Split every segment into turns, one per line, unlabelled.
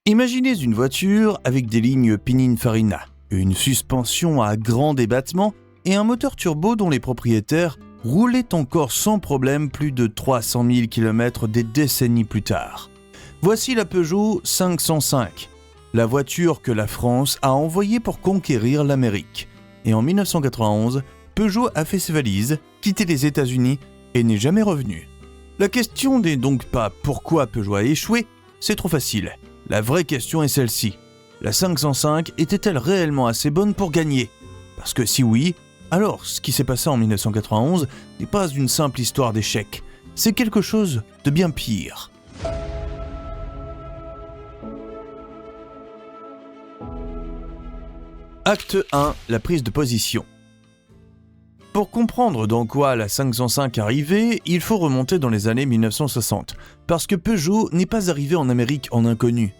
Imaginez une voiture avec des lignes Pininfarina, une suspension à grand débattement et un moteur turbo dont les propriétaires roulaient encore sans problème plus de 300 000 km des décennies plus tard. Voici la Peugeot 505, la voiture que la France a envoyée pour conquérir l'Amérique. Et en 1991, Peugeot a fait ses valises, quitté les États-Unis et n'est jamais revenu. La question n'est donc pas pourquoi Peugeot a échoué, c'est trop facile. La vraie question est celle-ci. La 505 était-elle réellement assez bonne pour gagner ? Parce que si oui, alors ce qui s'est passé en 1991 n'est pas une simple histoire d'échec. C'est quelque chose de bien pire. Acte 1, la prise de position. Pour comprendre dans quoi la 505 arrivait, il faut remonter dans les années 1960, parce que Peugeot n'est pas arrivé en Amérique en inconnu.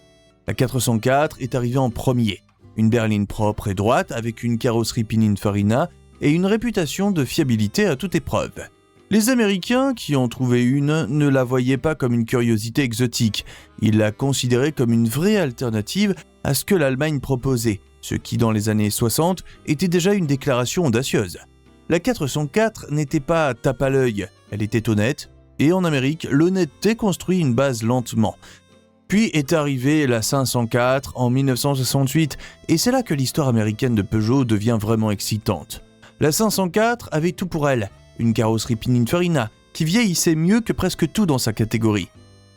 La 404 est arrivée en premier, une berline propre et droite avec une carrosserie Pininfarina et une réputation de fiabilité à toute épreuve. Les Américains qui en trouvaient une ne la voyaient pas comme une curiosité exotique, ils la considéraient comme une vraie alternative à ce que l'Allemagne proposait, ce qui dans les années 60 était déjà une déclaration audacieuse. La 404 n'était pas tape à l'œil, elle était honnête, et en Amérique, l'honnêteté construit une base lentement. Puis est arrivée la 504 en 1968, et c'est là que l'histoire américaine de Peugeot devient vraiment excitante. La 504 avait tout pour elle, une carrosserie Pininfarina qui vieillissait mieux que presque tout dans sa catégorie.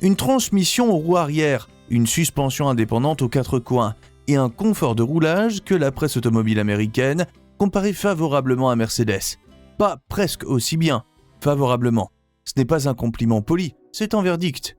Une transmission aux roues arrière, une suspension indépendante aux quatre coins, et un confort de roulage que la presse automobile américaine comparait favorablement à Mercedes. Pas presque aussi bien, favorablement. Ce n'est pas un compliment poli, c'est un verdict.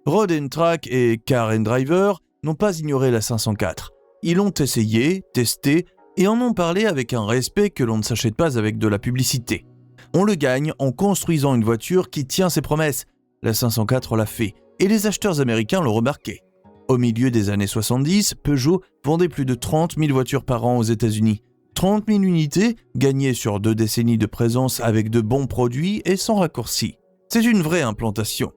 Road & Track et Car & Driver n'ont pas ignoré la 504. Ils l'ont essayé, testé et en ont parlé avec un respect que l'on ne s'achète pas avec de la publicité. On le gagne en construisant une voiture qui tient ses promesses. La 504 l'a fait et les acheteurs américains l'ont remarqué. Au milieu des années 70, Peugeot vendait plus de 30 000 voitures par an aux États-Unis. 30 000 unités gagnées sur 2 décennies de présence avec de bons produits et sans raccourci. C'est une vraie implantation.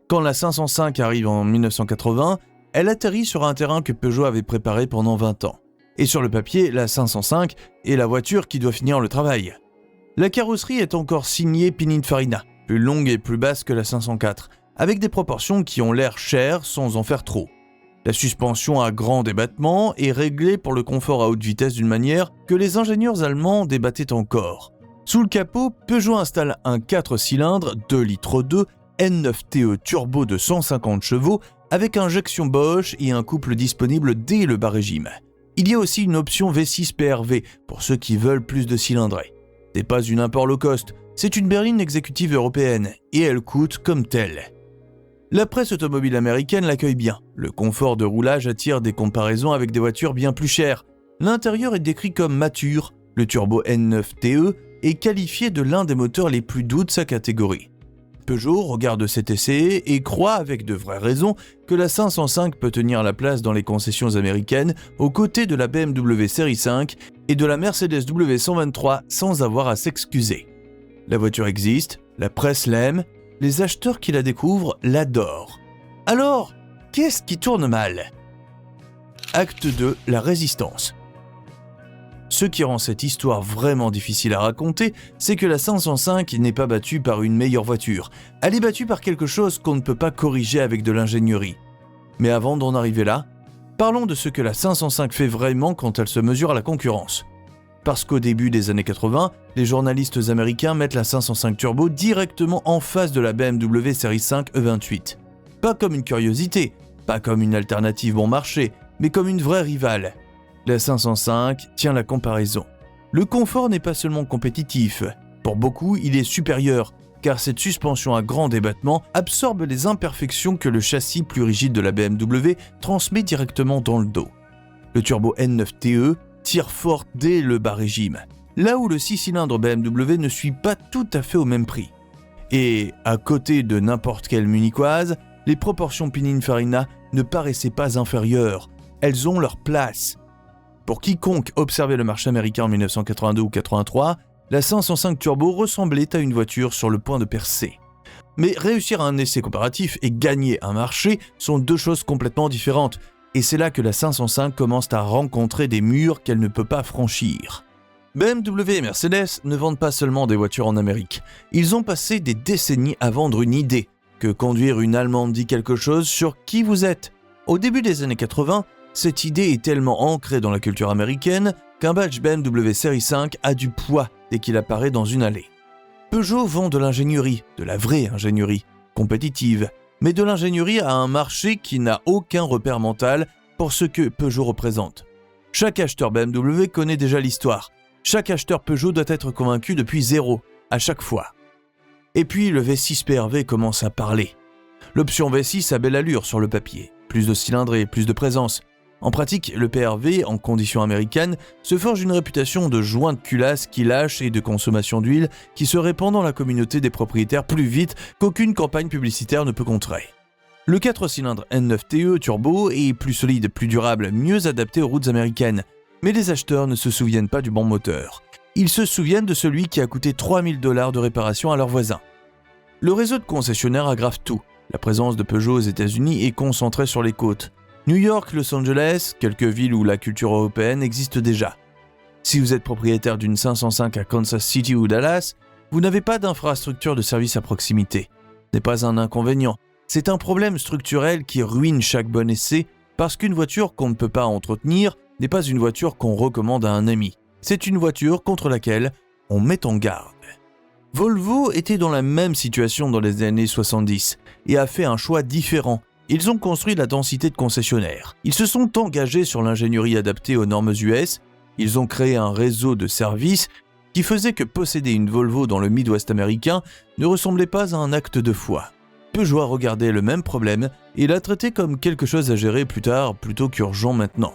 Quand la 505 arrive en 1980, elle atterrit sur un terrain que Peugeot avait préparé pendant 20 ans. Et sur le papier, la 505 est la voiture qui doit finir le travail. La carrosserie est encore signée Pininfarina, plus longue et plus basse que la 504, avec des proportions qui ont l'air chères sans en faire trop. La suspension à grand débattement est réglée pour le confort à haute vitesse d'une manière que les ingénieurs allemands débattaient encore. Sous le capot, Peugeot installe un 4 cylindres 2,2 litres N9TE turbo de 150 chevaux avec injection Bosch et un couple disponible dès le bas régime. Il y a aussi une option V6 PRV pour ceux qui veulent plus de cylindrée. C'est pas une import low cost, c'est une berline exécutive européenne et elle coûte comme telle. La presse automobile américaine l'accueille bien. Le confort de roulage attire des comparaisons avec des voitures bien plus chères. L'intérieur est décrit comme mature. Le turbo N9TE est qualifié de l'un des moteurs les plus doux de sa catégorie. Peugeot regarde cet essai et croit avec de vraies raisons que la 505 peut tenir la place dans les concessions américaines aux côtés de la BMW Série 5 et de la Mercedes W123 sans avoir à s'excuser. La voiture existe, la presse l'aime, les acheteurs qui la découvrent l'adorent. Alors, qu'est-ce qui tourne mal ? Acte 2, la résistance. Ce qui rend cette histoire vraiment difficile à raconter, c'est que la 505 n'est pas battue par une meilleure voiture. Elle est battue par quelque chose qu'on ne peut pas corriger avec de l'ingénierie. Mais avant d'en arriver là, parlons de ce que la 505 fait vraiment quand elle se mesure à la concurrence. Parce qu'au début des années 80, les journalistes américains mettent la 505 Turbo directement en face de la BMW Série 5 E28. Pas comme une curiosité, pas comme une alternative bon marché, mais comme une vraie rivale. La 505 tient la comparaison. Le confort n'est pas seulement compétitif, pour beaucoup il est supérieur, car cette suspension à grand débattement absorbe les imperfections que le châssis plus rigide de la BMW transmet directement dans le dos. Le turbo N9TE tire fort dès le bas régime, là où le 6 cylindres BMW ne suit pas tout à fait au même prix. Et à côté de n'importe quelle munichoise, les proportions Pininfarina ne paraissaient pas inférieures, elles ont leur place. Pour quiconque observait le marché américain en 1982 ou 83, la 505 Turbo ressemblait à une voiture sur le point de percer. Mais réussir un essai comparatif et gagner un marché sont deux choses complètement différentes. Et c'est là que la 505 commence à rencontrer des murs qu'elle ne peut pas franchir. BMW et Mercedes ne vendent pas seulement des voitures en Amérique. Ils ont passé des décennies à vendre une idée, que conduire une Allemande dit quelque chose sur qui vous êtes. Au début des années 80, cette idée est tellement ancrée dans la culture américaine qu'un badge BMW Série 5 a du poids dès qu'il apparaît dans une allée. Peugeot vend de l'ingénierie, de la vraie ingénierie, compétitive, mais de l'ingénierie à un marché qui n'a aucun repère mental pour ce que Peugeot représente. Chaque acheteur BMW connaît déjà l'histoire. Chaque acheteur Peugeot doit être convaincu depuis zéro, à chaque fois. Et puis le V6 PRV commence à parler. L'option V6 a belle allure sur le papier, plus de cylindrée, plus de présence. En pratique, le PRV, en conditions américaines, se forge une réputation de joint de culasse qui lâche et de consommation d'huile qui se répand dans la communauté des propriétaires plus vite qu'aucune campagne publicitaire ne peut contrer. Le 4 cylindres N9TE turbo est plus solide, plus durable, mieux adapté aux routes américaines. Mais les acheteurs ne se souviennent pas du bon moteur. Ils se souviennent de celui qui a coûté 3 000 $ de réparation à leurs voisins. Le réseau de concessionnaires aggrave tout. La présence de Peugeot aux États-Unis est concentrée sur les côtes. New York, Los Angeles, quelques villes où la culture européenne existe déjà. Si vous êtes propriétaire d'une 505 à Kansas City ou Dallas, vous n'avez pas d'infrastructure de service à proximité. Ce n'est pas un inconvénient. C'est un problème structurel qui ruine chaque bon essai parce qu'une voiture qu'on ne peut pas entretenir n'est pas une voiture qu'on recommande à un ami. C'est une voiture contre laquelle on met en garde. Volvo était dans la même situation dans les années 70 et a fait un choix différent. Ils ont construit la densité de concessionnaires. Ils se sont engagés sur l'ingénierie adaptée aux normes US. Ils ont créé un réseau de services qui faisait que posséder une Volvo dans le Midwest américain ne ressemblait pas à un acte de foi. Peugeot a regardé le même problème et l'a traité comme quelque chose à gérer plus tard plutôt qu'urgent maintenant.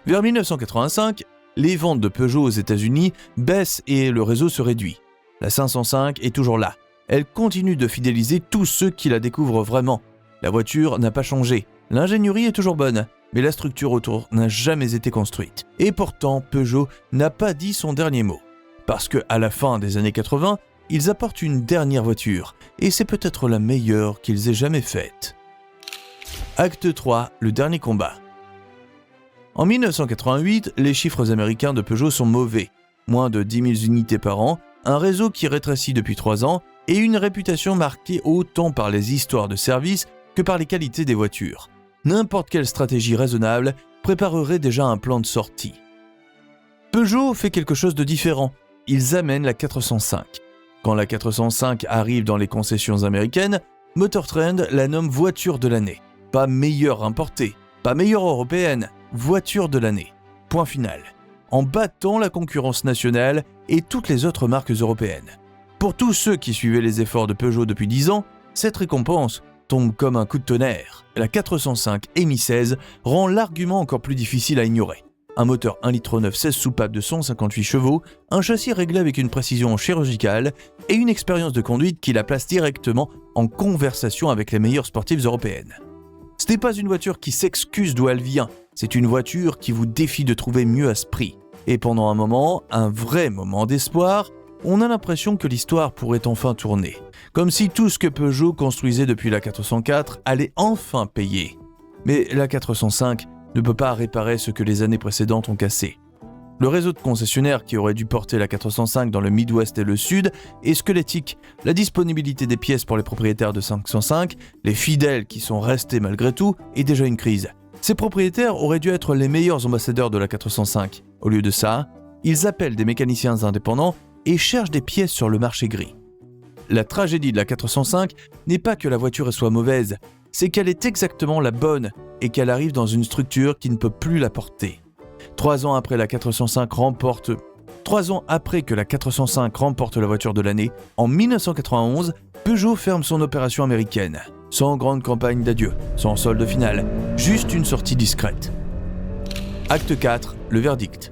Vers 1985, les ventes de Peugeot aux États-Unis baissent et le réseau se réduit. La 505 est toujours là. Elle continue de fidéliser tous ceux qui la découvrent vraiment. La voiture n'a pas changé. L'ingénierie est toujours bonne, mais la structure autour n'a jamais été construite. Et pourtant, Peugeot n'a pas dit son dernier mot. Parce qu'à la fin des années 80, ils apportent une dernière voiture, et c'est peut-être la meilleure qu'ils aient jamais faite. Acte 3, le dernier combat. En 1988, les chiffres américains de Peugeot sont mauvais. Moins de 10 000 unités par an, un réseau qui rétrécit depuis 3 ans et une réputation marquée autant par les histoires de service que par les qualités des voitures. N'importe quelle stratégie raisonnable préparerait déjà un plan de sortie. Peugeot fait quelque chose de différent. Ils amènent la 405. Quand la 405 arrive dans les concessions américaines, Motor Trend la nomme voiture de l'année. Pas meilleure importée, pas meilleure européenne, voiture de l'année. Point final. En battant la concurrence nationale et toutes les autres marques européennes. Pour tous ceux qui suivaient les efforts de Peugeot depuis 10 ans, cette récompense tombe comme un coup de tonnerre. La 405 EMI 16 rend l'argument encore plus difficile à ignorer. Un moteur 1,9 litre 16 soupapes de 158 chevaux, un châssis réglé avec une précision chirurgicale et une expérience de conduite qui la place directement en conversation avec les meilleures sportives européennes. Ce n'est pas une voiture qui s'excuse d'où elle vient, c'est une voiture qui vous défie de trouver mieux à ce prix. Et pendant un moment, un vrai moment d'espoir, on a l'impression que l'histoire pourrait enfin tourner. Comme si tout ce que Peugeot construisait depuis la 404 allait enfin payer. Mais la 405 ne peut pas réparer ce que les années précédentes ont cassé. Le réseau de concessionnaires qui aurait dû porter la 405 dans le Midwest et le Sud est squelettique. La disponibilité des pièces pour les propriétaires de 505, les fidèles qui sont restés malgré tout, est déjà une crise. Ces propriétaires auraient dû être les meilleurs ambassadeurs de la 405. Au lieu de ça, ils appellent des mécaniciens indépendants et cherchent des pièces sur le marché gris. La tragédie de la 405 n'est pas que la voiture soit mauvaise, c'est qu'elle est exactement la bonne et qu'elle arrive dans une structure qui ne peut plus la porter. 3 ans après que la 405 remporte la voiture de l'année, en 1991, Peugeot ferme son opération américaine. Sans grande campagne d'adieu, sans solde final, juste une sortie discrète. Acte 4, le verdict.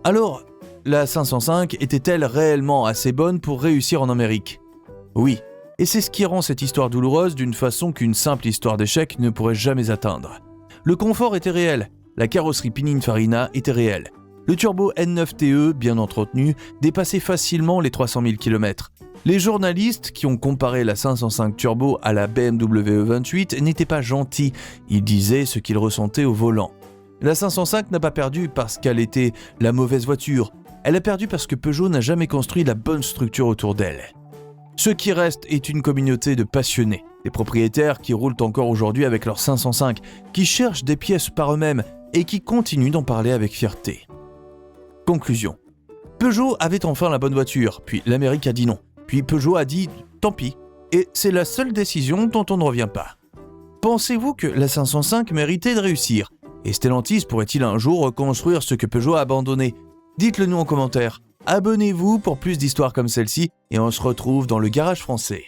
Alors, la 505 était-elle réellement assez bonne pour réussir en Amérique ? Oui, et c'est ce qui rend cette histoire douloureuse d'une façon qu'une simple histoire d'échec ne pourrait jamais atteindre. Le confort était réel, la carrosserie Pininfarina était réelle, Le turbo N9TE, bien entretenu, dépassait facilement les 300 000 km. Les journalistes qui ont comparé la 505 Turbo à la BMW E28 n'étaient pas gentils, ils disaient ce qu'ils ressentaient au volant. La 505 n'a pas perdu parce qu'elle était la mauvaise voiture, elle a perdu parce que Peugeot n'a jamais construit la bonne structure autour d'elle. Ce qui reste est une communauté de passionnés, des propriétaires qui roulent encore aujourd'hui avec leur 505, qui cherchent des pièces par eux-mêmes et qui continuent d'en parler avec fierté. Conclusion. Peugeot avait enfin la bonne voiture, puis l'Amérique a dit non. Puis Peugeot a dit « tant pis ». Et c'est la seule décision dont on ne revient pas. Pensez-vous que la 505 méritait de réussir ? Et Stellantis pourrait-il un jour reconstruire ce que Peugeot a abandonné ? Dites-le nous en commentaire. Abonnez-vous pour plus d'histoires comme celle-ci et on se retrouve dans le garage français.